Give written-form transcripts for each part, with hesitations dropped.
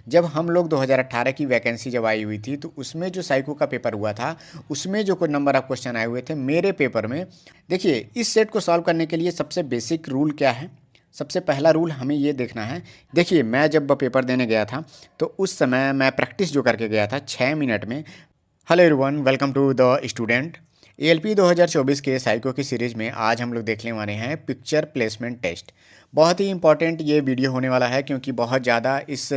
जब हम लोग 2018 की वैकेंसी जब आई हुई थी तो उसमें जो साइको का पेपर हुआ था, उसमें जो कुछ नंबर ऑफ क्वेश्चन आए हुए थे मेरे पेपर में। देखिए, इस सेट को सॉल्व करने के लिए सबसे बेसिक रूल क्या है? सबसे पहला रूल हमें ये देखना है। देखिए, मैं जब पेपर देने गया था तो उस समय मैं प्रैक्टिस जो करके गया था 6 मिनट में। Hello everyone, welcome to the student. ALP 2024 के साइको की सीरीज़ में आज हम लोग देखने वाले हैं पिक्चर प्लेसमेंट टेस्ट। बहुत ही इंपॉर्टेंट ये वीडियो होने वाला है क्योंकि बहुत ज़्यादा इस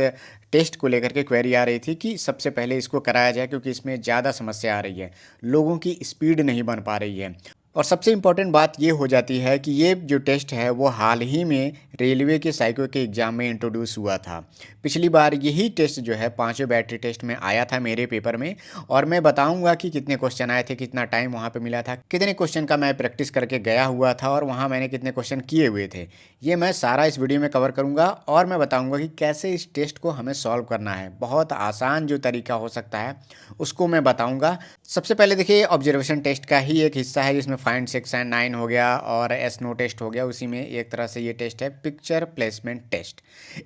टेस्ट को लेकर के क्वेरी आ रही थी कि सबसे पहले इसको कराया जाए, क्योंकि इसमें ज़्यादा समस्या आ रही है, लोगों की स्पीड नहीं बन पा रही है। और सबसे इम्पॉर्टेंट बात ये हो जाती है कि ये जो टेस्ट है वो हाल ही में रेलवे के साइको के एग्ज़ाम में इंट्रोड्यूस हुआ था। पिछली बार यही टेस्ट जो है पाँचों बैटरी टेस्ट में आया था मेरे पेपर में, और मैं बताऊंगा कि कितने क्वेश्चन आए थे, कितना टाइम वहाँ पे मिला था, कितने क्वेश्चन का मैं प्रैक्टिस करके गया हुआ था और वहाँ मैंने कितने क्वेश्चन किए हुए थे। ये मैं सारा इस वीडियो में कवर करूँगा और मैं बताऊँगा कि कैसे इस टेस्ट को हमें सॉल्व करना है। बहुत आसान जो तरीका हो सकता है उसको मैं बताऊँगा। सबसे पहले देखिए, ऑब्जर्वेशन टेस्ट का ही एक हिस्सा है जिसमें फाइंड सेक्शन 9 हो गया और एस नो टेस्ट हो गया, उसी में एक तरह से ये टेस्ट है पिक्चर प्लेसमेंट टेस्ट।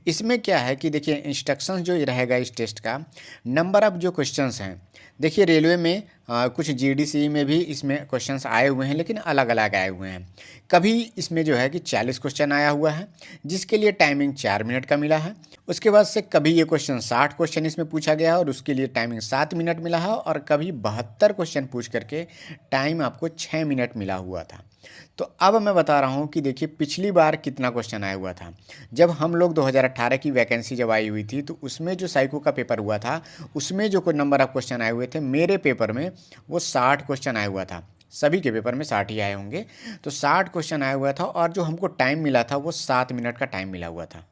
इसमें क्या है कि देखिए, इंस्ट्रक्शंस जो रहेगा इस टेस्ट का, नंबर ऑफ जो क्वेश्चंस हैं, देखिए रेलवे में कुछ जीडीसी में भी इसमें क्वेश्चंस आए हुए हैं, लेकिन अलग अलग आए हुए हैं। कभी इसमें जो है कि 40 क्वेश्चन आया हुआ है जिसके लिए टाइमिंग 4 मिनट का मिला है। उसके बाद से कभी ये क्वेश्चन 60 क्वेश्चन इसमें पूछा गया है और उसके लिए टाइमिंग 7 मिनट मिला है, और कभी 72 क्वेश्चन पूछ करके टाइम आपको 6 मिनट मिला हुआ था। तो अब मैं बता रहा हूँ कि देखिए, पिछली बार कितना क्वेश्चन आया हुआ था। जब हम लोग 2018 की वैकेंसी जब आई हुई थी तो उसमें जो साइको का पेपर हुआ था, उसमें जो कुछ नंबर ऑफ क्वेश्चन आए हुए थे मेरे पेपर में, वो 60 क्वेश्चन आया हुआ था। सभी के पेपर में 60 ही आए होंगे। तो 60 क्वेश्चन आया हुआ था और जो हमको टाइम मिला था वो 7 मिनट का टाइम मिला हुआ था।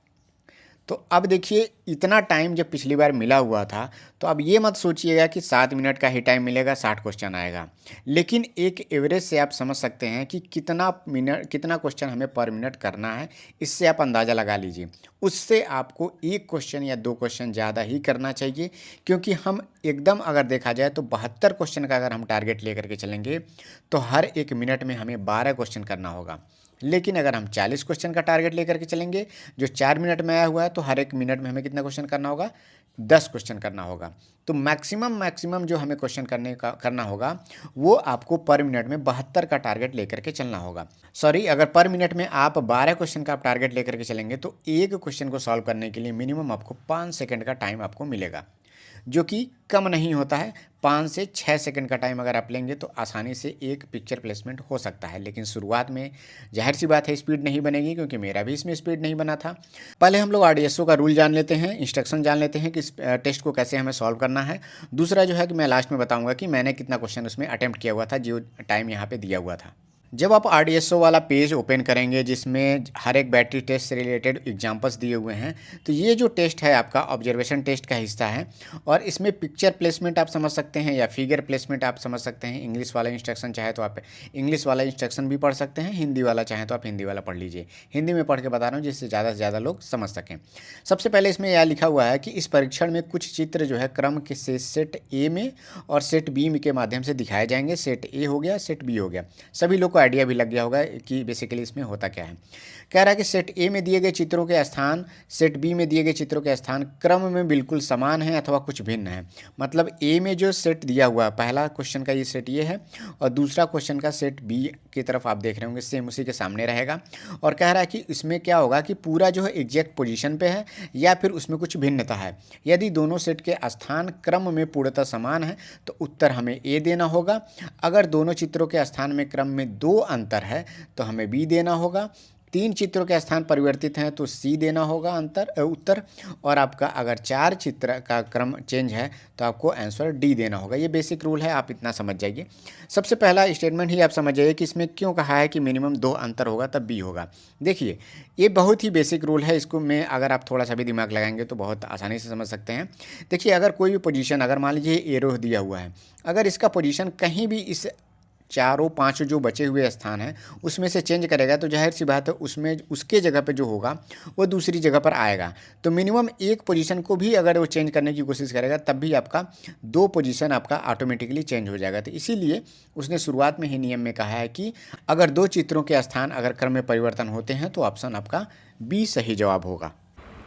तो अब देखिए, इतना टाइम जब पिछली बार मिला हुआ था तो अब ये मत सोचिएगा कि 7 मिनट का ही टाइम मिलेगा, 60 क्वेश्चन आएगा। लेकिन एक एवरेज से आप समझ सकते हैं कि कितना क्वेश्चन हमें पर मिनट करना है। इससे आप अंदाज़ा लगा लीजिए। उससे आपको एक क्वेश्चन या दो क्वेश्चन ज़्यादा ही करना चाहिए, क्योंकि हम एकदम अगर देखा जाए तो 72 क्वेश्चन का अगर हम टारगेट लेकर के चलेंगे तो हर एक मिनट में हमें 12 क्वेश्चन करना होगा। लेकिन अगर हम 40 क्वेश्चन का टारगेट लेकर के चलेंगे, जो 4 मिनट में आया हुआ है, तो हर एक मिनट में हमें कितना क्वेश्चन करना होगा? 10 क्वेश्चन करना होगा। तो मैक्सिमम जो हमें क्वेश्चन करना होगा वो आपको पर मिनट में 72 का टारगेट लेकर के चलना होगा। सॉरी, अगर पर मिनट में आप 12 क्वेश्चन का आप टारगेट लेकर के चलेंगे तो एक क्वेश्चन को सॉल्व करने के लिए मिनिमम आपको 5 सेकंड का टाइम आपको मिलेगा, जो कि कम नहीं होता है। 5 से 6 सेकंड का टाइम अगर आप लेंगे तो आसानी से एक पिक्चर प्लेसमेंट हो सकता है। लेकिन शुरुआत में जाहिर सी बात है स्पीड नहीं बनेगी, क्योंकि मेरा भी इसमें स्पीड नहीं बना था। पहले हम लोग आरडीएसओ का रूल जान लेते हैं, इंस्ट्रक्शन जान लेते हैं कि इस टेस्ट को कैसे हमें सॉल्व करना है। दूसरा जो है कि मैं लास्ट में बताऊँगा कि मैंने कितना क्वेश्चन उसमें अटैम्प्ट किया हुआ था, जो टाइम यहाँ पर दिया हुआ था। जब आप आरडीएसओ वाला पेज ओपन करेंगे जिसमें हर एक बैटरी टेस्ट से रिलेटेड एग्जांपल्स दिए हुए हैं, तो ये जो टेस्ट है आपका ऑब्जर्वेशन टेस्ट का हिस्सा है। और इसमें पिक्चर प्लेसमेंट आप समझ सकते हैं या फिगर प्लेसमेंट आप समझ सकते हैं। इंग्लिश वाला इंस्ट्रक्शन चाहे तो आप इंग्लिश वाला इंस्ट्रक्शन भी पढ़ सकते हैं, हिंदी वाला चाहे तो आप हिंदी वाला पढ़ लीजिए। हिंदी में पढ़ के बता रहा हूँ जिससे ज़्यादा से ज़्यादा लोग समझ सकें। सबसे पहले इसमें यह लिखा हुआ है कि इस परीक्षण में कुछ चित्र जो है क्रम के से सेट ए में और सेट बी के माध्यम से दिखाए जाएंगे। सेट ए हो गया, सेट बी हो गया। सभी लोग को आइडिया भी लग गया होगा कि बेसिकली इसमें होता क्या है। कह रहा है कि सेट ए में दिए गए चित्रों के स्थान सेट बी में दिए गए चित्रों के स्थान क्रम में बिल्कुल समान है अथवा कुछ भिन्न है। मतलब ए में जो सेट दिया हुआ है, पहला क्वेश्चन का ये सेट ये है, और दूसरा क्वेश्चन का सेट बी की तरफ आप देख रहे होंगे सेम उसी के सामने रहेगा। और कह रहा है कि इसमें क्या होगा कि पूरा जो है एग्जैक्ट पोजीशन पे है या फिर उसमें कुछ भिन्नता है। यदि दोनों सेट के स्थान क्रम में पूर्णतः समान है तो उत्तर हमें ए देना होगा। अगर दोनों चित्रों के स्थान में क्रम में 2 अंतर है तो हमें बी देना होगा। 3 चित्रों के स्थान परिवर्तित हैं तो सी देना होगा उत्तर। और आपका अगर 4 चित्र का क्रम चेंज है तो आपको आंसर डी देना होगा। ये बेसिक रूल है, आप इतना समझ जाइए। सबसे पहला स्टेटमेंट ही आप समझ जाइए कि इसमें क्यों कहा है कि मिनिमम 2 अंतर होगा तब बी होगा। देखिए, ये बहुत ही बेसिक रूल है, इसको में अगर आप थोड़ा सा भी दिमाग लगाएंगे तो बहुत आसानी से समझ सकते हैं। देखिए, अगर कोई भी पोजीशन, अगर मान लीजिए एरो दिया हुआ है, अगर इसका पोजीशन कहीं भी इस चारों पांचों जो बचे हुए स्थान हैं उसमें से चेंज करेगा तो जाहिर सी बात है उसमें उसके जगह पे जो होगा वो दूसरी जगह पर आएगा। तो मिनिमम एक पोजीशन को भी अगर वो चेंज करने की कोशिश करेगा तब भी आपका 2 पोजीशन आपका ऑटोमेटिकली चेंज हो जाएगा। तो इसीलिए उसने शुरुआत में ही नियम में कहा है कि अगर 2 चित्रों के स्थान अगर क्रम में परिवर्तन होते हैं तो ऑप्शन आपका बी सही जवाब होगा।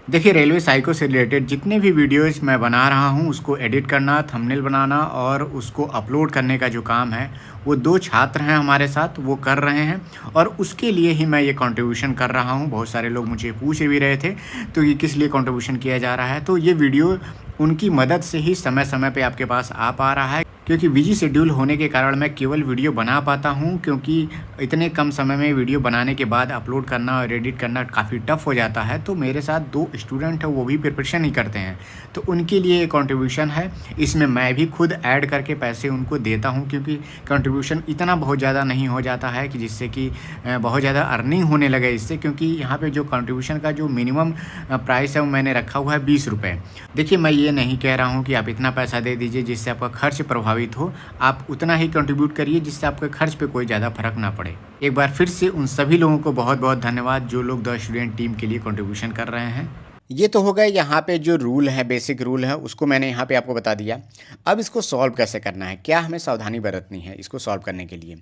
देखिए, रेलवे साइको से रिलेटेड जितने भी वीडियोज़ मैं बना रहा हूँ, उसको एडिट करना, थंबनेल बनाना और उसको अपलोड करने का जो काम है, वो 2 छात्र हैं हमारे साथ, वो कर रहे हैं और उसके लिए ही मैं ये कंट्रीब्यूशन कर रहा हूँ। बहुत सारे लोग मुझे पूछ भी रहे थे, तो ये किस लिए कंट्रीब्यूशन किया जा रहा है? तो ये वीडियो उनकी मदद से ही समय-समय पे आपके पास आ पा रहा है, क्योंकि बिज़ी शेड्यूल होने के कारण मैं केवल वीडियो बना पाता हूँ, क्योंकि इतने कम समय में वीडियो बनाने के बाद अपलोड करना और एडिट करना काफ़ी टफ हो जाता है। तो मेरे साथ 2 स्टूडेंट हैं, वो भी प्रिपरेशन ही करते हैं, तो उनके लिए ये कंट्रीब्यूशन है। इसमें मैं भी खुद ऐड करके पैसे उनको देता हूँ, क्योंकि कंट्रीब्यूशन इतना बहुत ज़्यादा नहीं हो जाता है कि जिससे कि बहुत ज़्यादा अर्निंग होने लगे इससे, क्योंकि यहाँ पे जो कंट्रीब्यूशन का जो मिनिमम प्राइस है वो मैंने रखा हुआ है 20 रुपये। देखिए, मैं ये नहीं कह रहा हूँ कि आप इतना पैसा दे दीजिए जिससे आपका खर्च प्रभावित हो। आप उतना ही कंट्रीब्यूट करिए जिससे आपके खर्च पे कोई ज़्यादा फ़र्क ना पड़े। एक बार फिर से उन सभी लोगों को बहुत-बहुत धन्यवाद जो लोग द स्टूडेंट टीम के लिए कंट्रीब्यूशन कर रहे हैं। ये तो हो गए यहाँ पे जो रूल है, बेसिक रूल है, उसको मैंने यहाँ पे आपको बता दिया। अब इसको सॉल्व कैसे करना है? क्या हमें सावधानी बरतनी है इसको सॉल्व करने के लिए?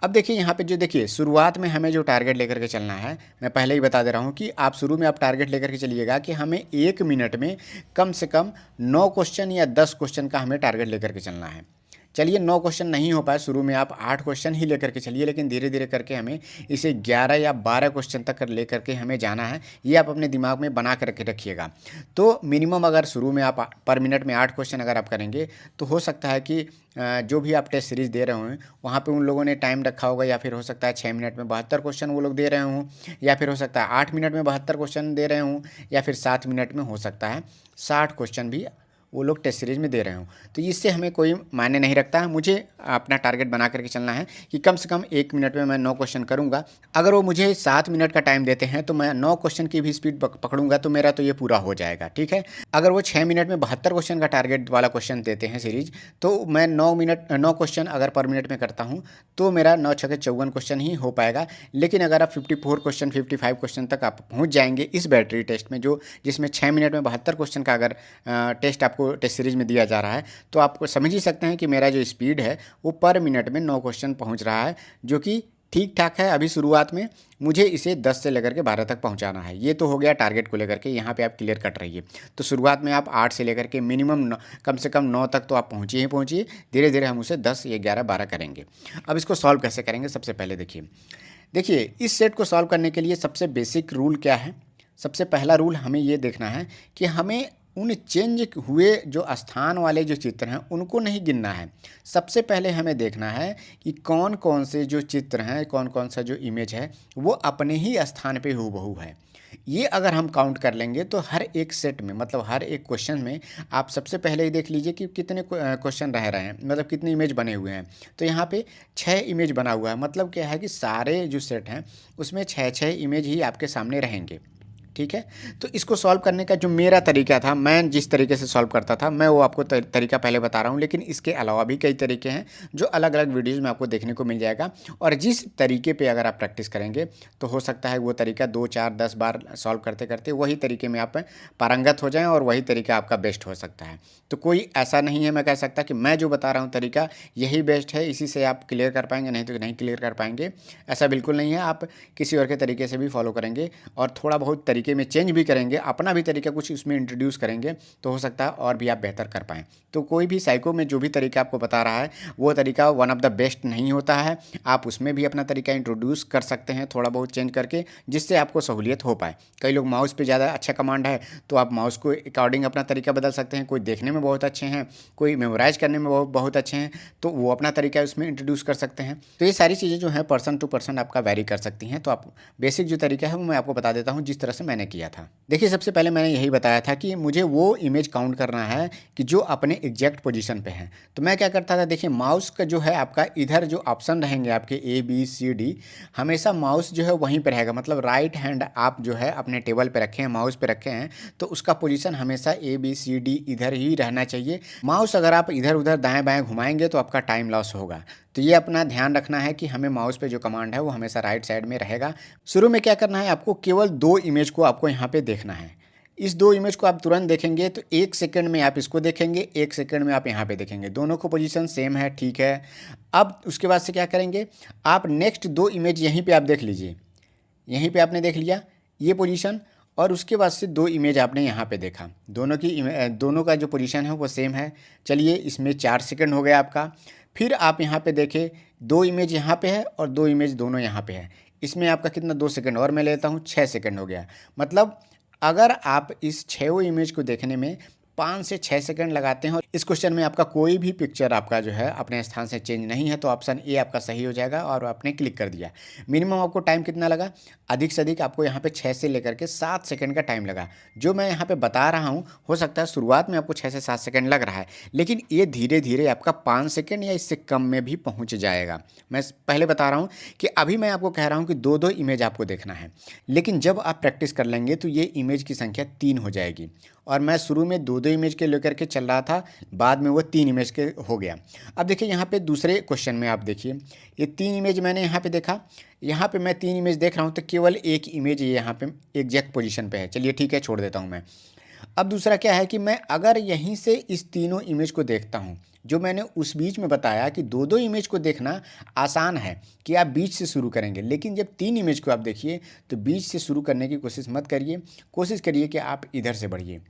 अब देखिए, यहाँ पे जो देखिए शुरुआत में हमें जो टारगेट लेकर के चलना है, मैं पहले ही बता दे रहा हूँ कि आप शुरू में आप टारगेट लेकर के चलिएगा कि हमें 1 मिनट में कम से कम 9 क्वेश्चन या 10 क्वेश्चन का हमें टारगेट लेकर के चलना है। चलिए, 9 क्वेश्चन नहीं हो पाए, शुरू में आप 8 क्वेश्चन ही लेकर के चलिए, लेकिन धीरे-धीरे करके हमें इसे 11 या 12 क्वेश्चन तक लेकर के हमें जाना है। ये आप अपने दिमाग में बना कर के रखिएगा। तो मिनिमम अगर शुरू में आप पर मिनट में 8 क्वेश्चन अगर आप करेंगे, तो हो सकता है कि जो भी आप टेस्ट सीरीज़ दे रहे हों, वहाँ पे उन लोगों ने टाइम रखा होगा, या फिर हो सकता है 6 मिनट में 72 क्वेश्चन वो लोग दे रहे हों, या फिर हो सकता है 8 मिनट में 72 क्वेश्चन दे रहे हों, या फिर 7 मिनट में हो सकता है 60 क्वेश्चन भी वो लोग टेस्ट सीरीज़ में दे रहे हों। तो इससे हमें कोई मायने नहीं रखता है। मुझे अपना टारगेट बना करके चलना है कि कम से कम 1 मिनट में मैं 9 क्वेश्चन करूँगा। अगर वो मुझे 7 मिनट का टाइम देते हैं, तो मैं 9 क्वेश्चन की भी स्पीड पकड़ूँगा, तो मेरा तो ये पूरा हो जाएगा, ठीक है। अगर वो 6 मिनट में 72 क्वेश्चन का टारगेट वाला क्वेश्चन देते हैं सीरीज़, तो मैं 9 क्वेश्चन अगर पर मिनट में करता हूँ, तो मेरा 9 छक्के 54 क्वेश्चन ही हो पाएगा। लेकिन अगर आप 54 क्वेश्चन, 55 क्वेश्चन तक आप पहुँच जाएँगे इस बैटरी टेस्ट में, जिसमें 6 मिनट में 72 क्वेश्चन का अगर टेस्ट आपको टेस्ट सीरीज़ में दिया जा रहा है, तो आप समझ ही सकते हैं कि मेरा जो स्पीड है वो पर मिनट में 9 क्वेश्चन पहुंच रहा है, जो कि ठीक ठाक है। अभी शुरुआत में मुझे इसे 10 से लेकर के 12 तक पहुंचाना है। ये तो हो गया टारगेट को लेकर के, यहाँ पे आप क्लियर कट रहिए। तो शुरुआत में आप 8 से लेकर के मिनिमम कम से कम 9 तक तो आप पहुँचिए ही पहुँचिए। धीरे धीरे हम उसे 10 या 11 12 करेंगे। अब इसको सॉल्व कैसे करेंगे? सबसे पहले देखिए इस सेट को सॉल्व करने के लिए सबसे बेसिक रूल क्या है? सबसे पहला रूल हमें ये देखना है कि हमें उन चेंज हुए जो स्थान वाले जो चित्र हैं उनको नहीं गिनना है। सबसे पहले हमें देखना है कि कौन कौन से जो चित्र हैं, कौन कौन सा जो इमेज है वो अपने ही स्थान पे हूबहू है। ये अगर हम काउंट कर लेंगे तो हर एक सेट में, मतलब हर एक क्वेश्चन में आप सबसे पहले ही देख लीजिए कि कितने क्वेश्चन रह रहे हैं, मतलब कितने इमेज बने हुए हैं। तो यहाँ पे 6 इमेज बना हुआ है। मतलब क्या है कि सारे जो सेट हैं उसमें 6 इमेज ही आपके सामने रहेंगे, ठीक है। तो इसको सॉल्व करने का जो मेरा तरीका था, मैं जिस तरीके से सॉल्व करता था, मैं वो आपको तरीका पहले बता रहा हूँ। लेकिन इसके अलावा भी कई तरीके हैं जो अलग अलग वीडियोज़ में आपको देखने को मिल जाएगा। और जिस तरीके पे अगर आप प्रैक्टिस करेंगे तो हो सकता है वो तरीका 2 4 10 बार सॉल्व करते करते वही तरीके में आप पारंगत हो जाएँ और वही तरीका आपका बेस्ट हो सकता है। तो कोई ऐसा नहीं है मैं कह सकता कि मैं जो बता रहा हूँ तरीका यही बेस्ट है, इसी से आप क्लियर कर पाएंगे, नहीं तो नहीं क्लियर कर पाएंगे। ऐसा बिल्कुल नहीं है। आप किसी और के तरीके से भी फॉलो करेंगे और थोड़ा बहुत तरीके में चेंज भी करेंगे, अपना भी तरीका कुछ उसमें इंट्रोड्यूस करेंगे, तो हो सकता है और भी आप बेहतर कर पाएँ। तो कोई भी साइको में जो भी तरीका आपको बता रहा है वो तरीका वन ऑफ द बेस्ट नहीं होता है। आप उसमें भी अपना तरीका इंट्रोड्यूस कर सकते हैं थोड़ा बहुत चेंज करके, जिससे आपको सहूलियत हो पाए। कई लोग माउस पे ज़्यादा अच्छा कमांड है तो आप माउस को अकॉर्डिंग अपना तरीका बदल सकते हैं। कोई देखने में बहुत अच्छे हैं, कोई मेमोराइज करने में बहुत अच्छे हैं, तो वो अपना तरीका उसमें इंट्रोड्यूस कर सकते हैं। तो ये सारी चीज़ें जो हैं पर्सन टू पर्सन आपका वैरी कर सकती हैं। तो आप बेसिक जो तरीका है वो मैं आपको बता देता हूँ जिस तरह से मैंने किया था। देखिए, सबसे पहले मैंने यही बताया था कि मुझे वो इमेज काउंट करना है कि जो अपने एग्जैक्ट पोजीशन पे हैं। तो मैं क्या करता था, देखिए माउस का जो है आपका इधर जो ऑप्शन रहेंगे आपके ABCD, हमेशा माउस जो है वहीं पे रहेगा। मतलब राइट हैंड आप जो है अपने टेबल पे रखे हैं, माउस पे रखे हैं, तो उसका पोजीशन हमेशा ABCD इधर ही रहना चाहिए। माउस अगर आप इधर उधर दाएं बाएं घुमाएंगे तो आपका टाइम लॉस होगा। तो ये अपना ध्यान रखना है कि हमें माउस पे जो कमांड है वो हमेशा राइट साइड में रहेगा। शुरू में क्या करना है, आपको केवल 2 इमेज को आपको यहाँ पे देखना है। इस 2 इमेज को आप तुरंत देखेंगे तो 1 सेकंड में आप इसको देखेंगे, 1 सेकंड में आप यहाँ पे देखेंगे। दोनों को पोजीशन सेम है, ठीक है। अब उसके बाद से क्या करेंगे, आप नेक्स्ट 2 इमेज यहीं पे आप देख लीजिए। यहीं पे आपने देख लिया ये पोजीशन, और उसके बाद से दो इमेज आपने यहाँ पे देखा, दोनों का जो पोजीशन है वो सेम है। चलिए इसमें 4 सेकंड हो गया आपका। फिर आप यहाँ पे देखें, दो इमेज यहाँ पे है और दो इमेज दोनों यहाँ पे है। इसमें आपका कितना, 2 सेकंड और मैं लेता हूँ, 6 सेकंड हो गया। मतलब अगर आप इस 6 इमेज को देखने में 5 से 6 सेकंड लगाते हैं और इस क्वेश्चन में आपका कोई भी पिक्चर आपका जो है अपने स्थान से चेंज नहीं है, तो ऑप्शन ए आपका सही हो जाएगा और आपने क्लिक कर दिया। मिनिमम आपको टाइम कितना लगा, अधिक से अधिक आपको यहाँ पे 6 से लेकर के 7 सेकंड का टाइम लगा। जो मैं यहाँ पे बता रहा हूँ, हो सकता है शुरुआत में आपको 6 से 7 सेकंड लग रहा है, लेकिन ये धीरे धीरे आपका 5 सेकंड या इससे कम में भी पहुँच जाएगा। मैं पहले बता रहा हूँ कि अभी मैं आपको कह रहा हूँ कि दो दो इमेज आपको देखना है, लेकिन जब आप प्रैक्टिस कर लेंगे तो ये इमेज की संख्या 3 हो जाएगी। और मैं शुरू में दो दो इमेज के लेकर के चल रहा था, बाद में वो 3 इमेज के हो गया। अब देखिए यहाँ पे दूसरे क्वेश्चन में आप देखिए, ये 3 इमेज मैंने यहाँ पे देखा, यहाँ पे मैं 3 इमेज देख रहा हूँ तो केवल एक इमेज ये यहाँ पे एग्जैक्ट पोजीशन पे है। चलिए ठीक है, छोड़ देता हूँ मैं। अब दूसरा क्या है कि मैं अगर यहीं से इस तीनों इमेज को देखता हूँ, जो मैंने उस बीच में बताया कि दो दो इमेज को देखना आसान है कि आप बीच से शुरू करेंगे, लेकिन जब 3 इमेज को आप देखिए तो बीच से शुरू करने की कोशिश मत करिए, कोशिश करिए कि आप इधर से बढ़िए।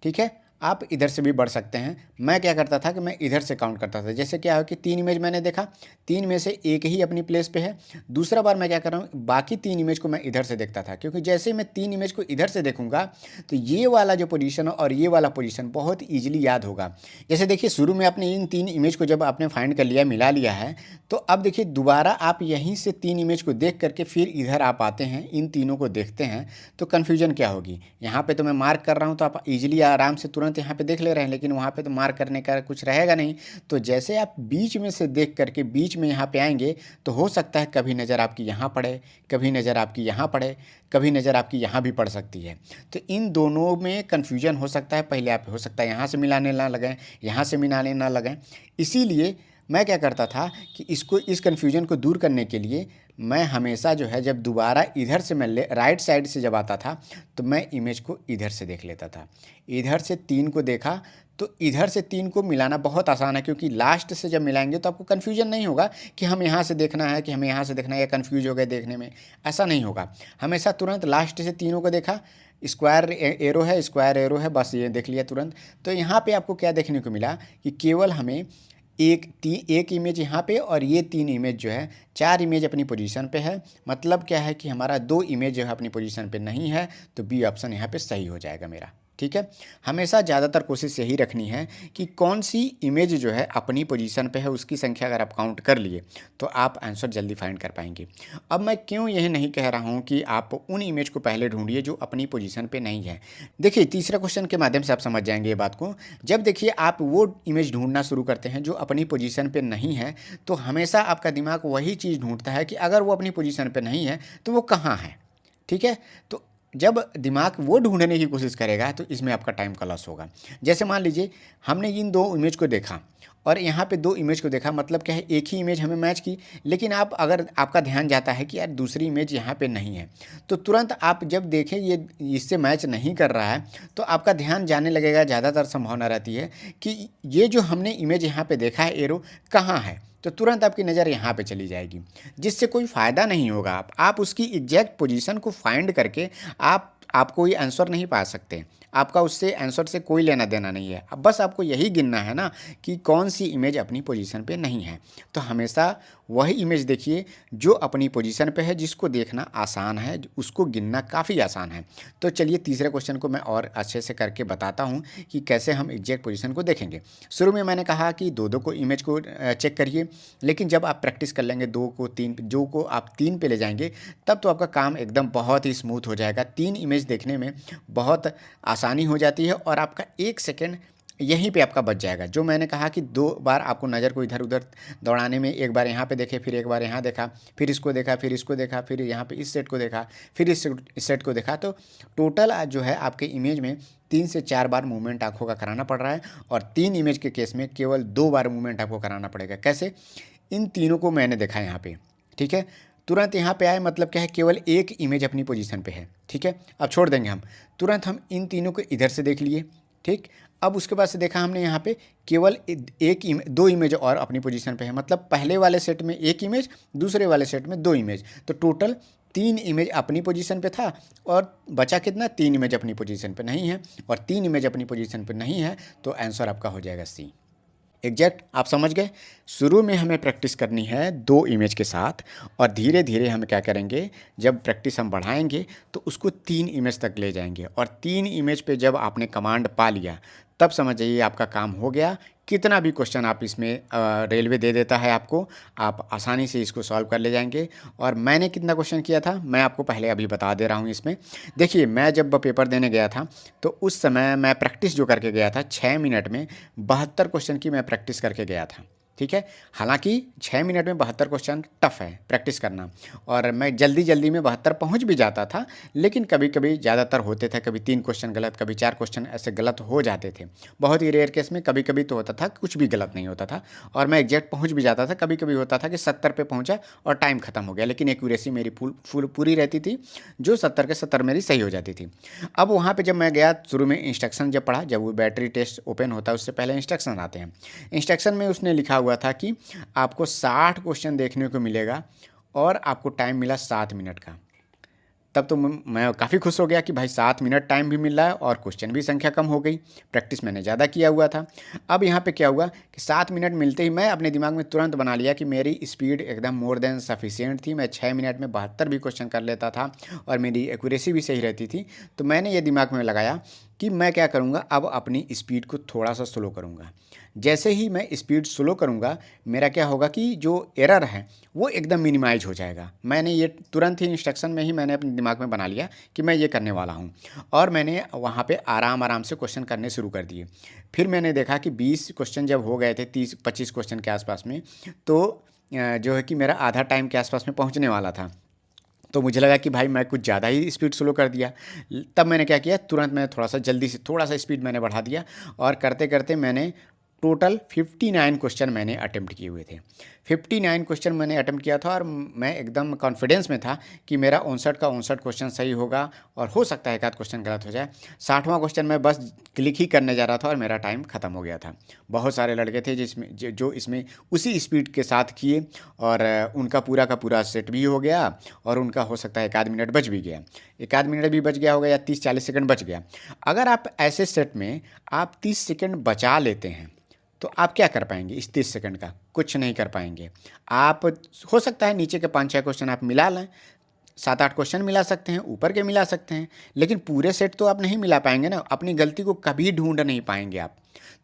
ठीक है, आप इधर से भी बढ़ सकते हैं। मैं क्या करता था कि मैं इधर से काउंट करता था। जैसे क्या है कि 3 इमेज मैंने देखा, 3 में से एक ही अपनी प्लेस पे है। दूसरा बार मैं क्या कर रहा हूँ, बाकी 3 इमेज को मैं इधर से देखता था, क्योंकि जैसे ही मैं 3 इमेज को इधर से देखूंगा तो ये वाला जो पोजीशन है और ये वाला पोजीशन बहुत ईजिली याद होगा। जैसे देखिए शुरू में आपने इन 3 इमेज को जब आपने फाइंड कर लिया, मिला लिया है, तो अब देखिए दोबारा आप यहीं से 3 इमेज को देख करके फिर इधर आप आते हैं, इन तीनों को देखते हैं, तो कन्फ्यूजन क्या होगी। यहाँ पे तो मैं मार्क कर रहा हूँ तो आप इजीली आराम से तुरंत यहाँ पे देख ले रहे हैं, लेकिन वहाँ पे तो मार्क करने का कुछ रहेगा नहीं। तो जैसे आप बीच में से देख करके बीच में यहाँ पे आएंगे तो हो सकता है कभी नज़र आपकी यहाँ पड़े, कभी नज़र आपकी यहाँ पड़े, कभी नज़र आपकी यहाँ भी पड़ सकती है। तो इन दोनों में कन्फ्यूजन हो सकता है। पहले आप हो सकता है यहाँ से मिलाने ना लगें, यहाँ से मिलाने ना लगें। इसीलिए मैं क्या करता था कि इस कन्फ्यूजन को दूर करने के लिए मैं हमेशा जो है, जब दोबारा इधर से मैं राइट साइड से जब आता था तो मैं इमेज को इधर से देख लेता था। इधर से 3 को देखा तो इधर से 3 को मिलाना बहुत आसान है, क्योंकि लास्ट से जब मिलाएंगे तो आपको कन्फ्यूजन नहीं होगा कि हम यहाँ से देखना है कि हमें यहाँ से देखना है, या कन्फ्यूज हो गए देखने में, ऐसा नहीं होगा। हमेशा तुरंत लास्ट से तीनों को देखा, स्क्वायर एरो है, स्क्वायर एरो है, बस ये देख लिया तुरंत। तो यहाँ पे आपको क्या देखने को मिला कि केवल हमें एक इमेज यहाँ पे और ये 3 इमेज जो है, 4 इमेज अपनी पोजीशन पे है। मतलब क्या है कि हमारा 2 इमेज जो है अपनी पोजीशन पे नहीं है, तो बी ऑप्शन यहाँ पे सही हो जाएगा मेरा। ठीक है, हमेशा ज़्यादातर कोशिश यही रखनी है कि कौन सी इमेज जो है अपनी पोजीशन पे है, उसकी संख्या अगर आप काउंट कर लिए तो आप आंसर जल्दी फाइंड कर पाएंगे। अब मैं क्यों यह नहीं कह रहा हूँ कि आप उन इमेज को पहले ढूंढिए जो अपनी पोजीशन पे नहीं है। देखिए तीसरा क्वेश्चन के माध्यम से आप समझ जाएंगे ये बात को। जब देखिए आप वो इमेज ढूंढना शुरू करते हैं जो अपनी पोजीशन पे नहीं है, तो हमेशा आपका दिमाग वही चीज़ ढूंढता है कि अगर वो अपनी पोजीशन पे नहीं है तो वो कहाँ है। ठीक है, तो जब दिमाग वो ढूंढने की कोशिश करेगा तो इसमें आपका टाइम का लॉस होगा। जैसे मान लीजिए हमने इन 2 इमेज को देखा और यहाँ पे 2 इमेज को देखा, मतलब क्या है, एक ही इमेज हमें मैच की, लेकिन आप अगर आपका ध्यान जाता है कि यार दूसरी इमेज यहाँ पे नहीं है, तो तुरंत आप जब देखें ये इससे मैच नहीं कर रहा है तो आपका ध्यान जाने लगेगा। ज़्यादातर संभावना रहती है कि ये जो हमने इमेज यहाँ पे देखा है एरो कहाँ है, तो तुरंत आपकी नज़र यहाँ पे चली जाएगी, जिससे कोई फ़ायदा नहीं होगा। आप उसकी एग्जैक्ट पोजीशन को फाइंड करके आप कोई आंसर नहीं पा सकते। आपका उससे आंसर से कोई लेना देना नहीं है। अब बस आपको यही गिनना है ना कि कौन सी इमेज अपनी पोजीशन पे नहीं है। तो हमेशा वही इमेज देखिए जो अपनी पोजीशन पे है, जिसको देखना आसान है, उसको गिनना काफ़ी आसान है। तो चलिए तीसरे क्वेश्चन को मैं और अच्छे से करके बताता हूँ कि कैसे हम एग्जैक्ट पोजीशन को देखेंगे। शुरू में मैंने कहा कि दो को इमेज को चेक करिए, लेकिन जब आप प्रैक्टिस कर लेंगे 2 को 3 जो को आप 3 पे ले जाएंगे, तब तो आपका काम एकदम बहुत ही स्मूथ हो जाएगा। 3 इमेज देखने में बहुत आसानी हो जाती है और आपका 1 सेकंड यहीं पे आपका बच जाएगा। जो मैंने कहा कि 2 बार आपको नज़र को इधर उधर दौड़ाने में, एक बार यहाँ पे देखे, फिर एक बार यहाँ देखा, फिर इसको देखा, फिर इसको देखा, फिर यहाँ पे इस सेट को देखा, फिर इस सेट को देखा, तो टोटल जो है आपके इमेज में 3 से 4 बार मूवमेंट आँखों का कराना पड़ रहा है। और 3 इमेज के केस में केवल 2 बार मूवमेंट आपको कराना पड़ेगा। कैसे? इन तीनों को मैंने देखा यहाँ पे, ठीक है, तुरंत यहाँ पे आए, मतलब क्या है, केवल एक इमेज अपनी पोजीशन पे है। ठीक है, अब छोड़ देंगे हम, तुरंत हम इन तीनों को इधर से देख लिए, ठीक। अब उसके बाद से देखा हमने यहाँ पे केवल दो इमेज और अपनी पोजीशन पे है, मतलब पहले वाले सेट में एक इमेज, दूसरे वाले सेट में दो इमेज, तो टोटल 3 इमेज अपनी पोजीशन पे था और बचा कितना, 3 इमेज अपनी पोजीशन पे नहीं है, और 3 इमेज अपनी पोजीशन पे नहीं है, तो आंसर आपका हो जाएगा सी। एग्जैक्ट, आप समझ गए। शुरू में हमें प्रैक्टिस करनी है 2 इमेज के साथ, और धीरे धीरे हम क्या करेंगे, जब प्रैक्टिस हम बढ़ाएंगे तो उसको 3 इमेज तक ले जाएंगे, और 3 इमेज पे जब आपने कमांड पा लिया तब समझ जाइए आपका काम हो गया। कितना भी क्वेश्चन आप इसमें रेलवे दे देता है आपको, आप आसानी से इसको सॉल्व कर ले जाएंगे। और मैंने कितना क्वेश्चन किया था मैं आपको पहले अभी बता दे रहा हूँ इसमें। देखिए, मैं जब पेपर देने गया था तो उस समय मैं प्रैक्टिस जो करके गया था 6 मिनट में 72 क्वेश्चन की मैं प्रैक्टिस करके गया था। ठीक है, हालांकि 6 मिनट में 72 क्वेश्चन टफ है प्रैक्टिस करना, और मैं जल्दी जल्दी में 72 पहुंच भी जाता था, लेकिन कभी कभी ज़्यादातर होते थे, कभी 3 क्वेश्चन गलत, कभी 4 क्वेश्चन ऐसे गलत हो जाते थे। बहुत ही रेयर केस में कभी कभी तो होता था कुछ भी गलत नहीं होता था, और मैं एग्जैक्ट पहुँच भी जाता था। कभी कभी होता था कि 70 पे पहुँचा और टाइम खत्म हो गया, लेकिन एक्यूरेसी मेरी पूरी रहती थी, जो 70 के 70 मेरी सही हो जाती थी। अब वहाँ पर जब मैं गया, शुरू में इंस्ट्रक्शन जब पढ़ा, जब वो बैटरी टेस्ट ओपन होता है उससे पहले इंस्ट्रक्शन आते हैं। इंस्ट्रक्शन में उसने लिखा हुआ था कि आपको 60 क्वेश्चन देखने को मिलेगा और आपको टाइम मिला 7 मिनट का। तब तो मैं काफ़ी खुश हो गया कि भाई 7 मिनट टाइम भी मिल रहा है और क्वेश्चन भी संख्या कम हो गई, प्रैक्टिस मैंने ज़्यादा किया हुआ था। अब यहाँ पे क्या हुआ कि 7 मिनट मिलते ही मैं अपने दिमाग में तुरंत बना लिया कि मेरी स्पीड एकदम मोर देन सफिशिएंट थी। मैं 6 मिनट में 72 भी क्वेश्चन कर लेता था और मेरी एक्यूरेसी भी सही रहती थी। तो मैंने ये दिमाग में लगाया कि मैं क्या करूँगा, अब अपनी स्पीड को थोड़ा सा स्लो करूँगा। जैसे ही मैं स्पीड स्लो करूँगा, मेरा क्या होगा कि जो एरर है वो एकदम मिनिमाइज हो जाएगा। मैंने ये तुरंत ही इंस्ट्रक्शन में ही मैंने अपने दिमाग में बना लिया कि मैं ये करने वाला हूँ, और मैंने वहाँ पे आराम आराम से क्वेश्चन करने शुरू कर दिए। फिर मैंने देखा कि 20 क्वेश्चन जब हो गए थे, 30-25 क्वेश्चन के आसपास में, तो जो है कि मेरा आधा टाइम के आसपास में पहुँचने वाला था। तो मुझे लगा कि भाई मैं कुछ ज़्यादा ही स्पीड स्लो कर दिया। तब मैंने क्या किया, तुरंत मैं थोड़ा सा जल्दी से थोड़ा सा स्पीड मैंने बढ़ा दिया, और करते करते मैंने टोटल 59 क्वेश्चन मैंने अटेम्प्ट किए हुए थे। 59 क्वेश्चन मैंने अटेम्प्ट किया था, और मैं एकदम कॉन्फिडेंस में था कि मेरा 59 का 59 क्वेश्चन सही होगा, और हो सकता है एक आध क्वेश्चन गलत हो जाए। 60वां क्वेश्चन मैं बस क्लिक ही करने जा रहा था और मेरा टाइम ख़त्म हो गया था। बहुत सारे लड़के थे जिसमें जो इसमें उसी स्पीड के साथ किए, और उनका पूरा का पूरा सेट भी हो गया, और उनका हो सकता है एक आध मिनट बच भी गया, एक आध मिनट भी बच गया होगा, या 30-40 सेकंड बच गया। अगर आप ऐसे सेट में आप 30 सेकंड बचा लेते हैं तो आप क्या कर पाएंगे इस 30 सेकंड का? कुछ नहीं कर पाएंगे। आप हो सकता है नीचे के 5-6 क्वेश्चन आप मिला लें, 7-8 क्वेश्चन मिला सकते हैं, ऊपर के मिला सकते हैं, लेकिन पूरे सेट तो आप नहीं मिला पाएंगे ना। अपनी गलती को कभी ढूंढ नहीं पाएंगे आप।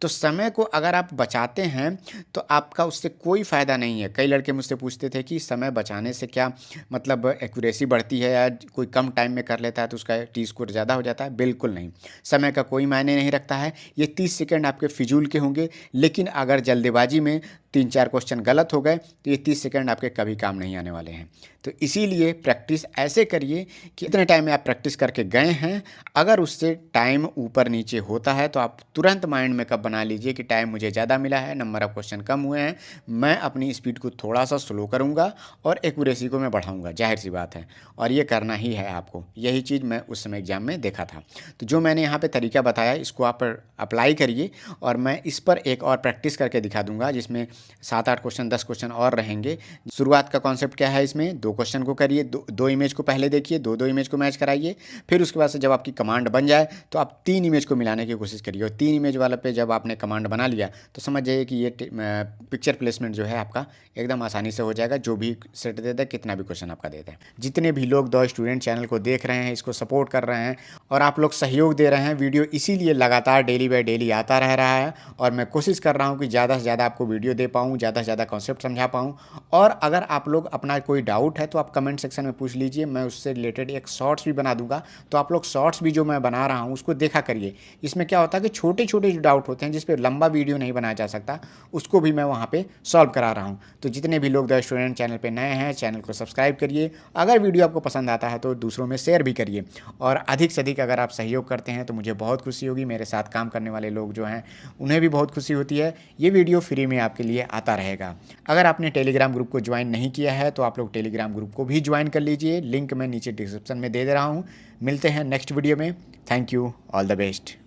तो समय को अगर आप बचाते हैं तो आपका उससे कोई फ़ायदा नहीं है। कई लड़के मुझसे पूछते थे कि समय बचाने से क्या मतलब एक्यूरेसी बढ़ती है, या कोई कम टाइम में कर लेता है तो उसका टी स्कोर ज़्यादा हो जाता है? बिल्कुल नहीं, समय का कोई मायने नहीं रखता है। ये 30 सेकंड आपके फिजूल के होंगे, लेकिन अगर जल्दबाजी में 3-4 क्वेश्चन गलत हो गए तो ये 30 सेकंड आपके कभी काम नहीं आने वाले हैं। तो इसीलिए प्रैक्टिस ऐसे करिए कि इतने टाइम में आप प्रैक्टिस करके गए हैं, अगर उससे टाइम ऊपर नीचे होता है तो आप तुरंत माइंड में कब बना लीजिए कि टाइम मुझे ज़्यादा मिला है, नंबर ऑफ क्वेश्चन कम हुए हैं, मैं अपनी स्पीड को थोड़ा सा स्लो करूँगा और एक्यूरेसी को मैं बढ़ाऊँगा। जाहिर सी बात है, और ये करना ही है आपको। यही चीज़ मैं उस समय एग्जाम में देखा था। तो जो मैंने यहाँ पे तरीका बताया इसको आप अप्लाई करिए, और मैं इस पर एक और प्रैक्टिस करके दिखा दूँगा जिसमें 7-8 क्वेश्चन 10 क्वेश्चन और रहेंगे। शुरुआत का कॉन्सेप्ट क्या है, इसमें 2 क्वेश्चन को करिए, दो इमेज को पहले देखिए, 2 इमेज को मैच कराइए। फिर उसके बाद से जब आपकी कमांड बन जाए तो आप 3 इमेज को मिलाने की कोशिश करिए, और 3 इमेज वाले पे जब आपने कमांड बना लिया तो समझ जाइए कि ये पिक्चर प्लेसमेंट जो है आपका एकदम आसानी से हो जाएगा, जो भी सेट दे दे, कितना भी क्वेश्चन आपका दे दे। जितने भी लोग द स्टूडेंट चैनल को देख रहे हैं, इसको सपोर्ट कर रहे हैं और आप लोग सहयोग दे रहे हैं, वीडियो इसीलिए लगातार डेली बाय डेली आता रह रहा है, और मैं कोशिश कर रहा हूँ कि ज़्यादा से ज़्यादा आपको वीडियो दे पाऊँ, ज़्यादा से ज़्यादा कॉन्सेप्ट समझा पाऊँ। और अगर आप लोग अपना कोई डाउट है तो आप कमेंट सेक्शन में पूछ लीजिए, मैं उससे रिलेटेड एक शॉर्ट्स भी बना दूंगा। तो आप लोग शॉर्ट्स भी जो मैं बना रहा हूँ उसको देखा करिए। इसमें क्या होता है कि छोटे छोटे जो डाउट होते हैं जिस पे लंबा वीडियो नहीं बनाया जा सकता, उसको भी मैं वहाँ पे सॉल्व करा रहा हूँ। तो जितने भी लोग द स्टूडेंट चैनल पे नए हैं, चैनल को सब्सक्राइब करिए। अगर वीडियो आपको पसंद आता है तो दूसरों में शेयर भी करिए, और अधिक से अधिक अगर आप सहयोग करते हैं तो मुझे बहुत खुशी होगी। मेरे साथ काम करने वाले लोग जो हैं उन्हें भी बहुत खुशी होती है। ये वीडियो फ्री में आपके लिए आता रहेगा। अगर आपने टेलीग्राम ग्रुप को ज्वाइन नहीं किया है तो आप लोग टेलीग्राम ग्रुप को भी ज्वाइन कर लीजिए, लिंक मैं नीचे डिस्क्रिप्शन में दे रहा हूँ। मिलते हैं नेक्स्ट वीडियो में। Thank you, all the best.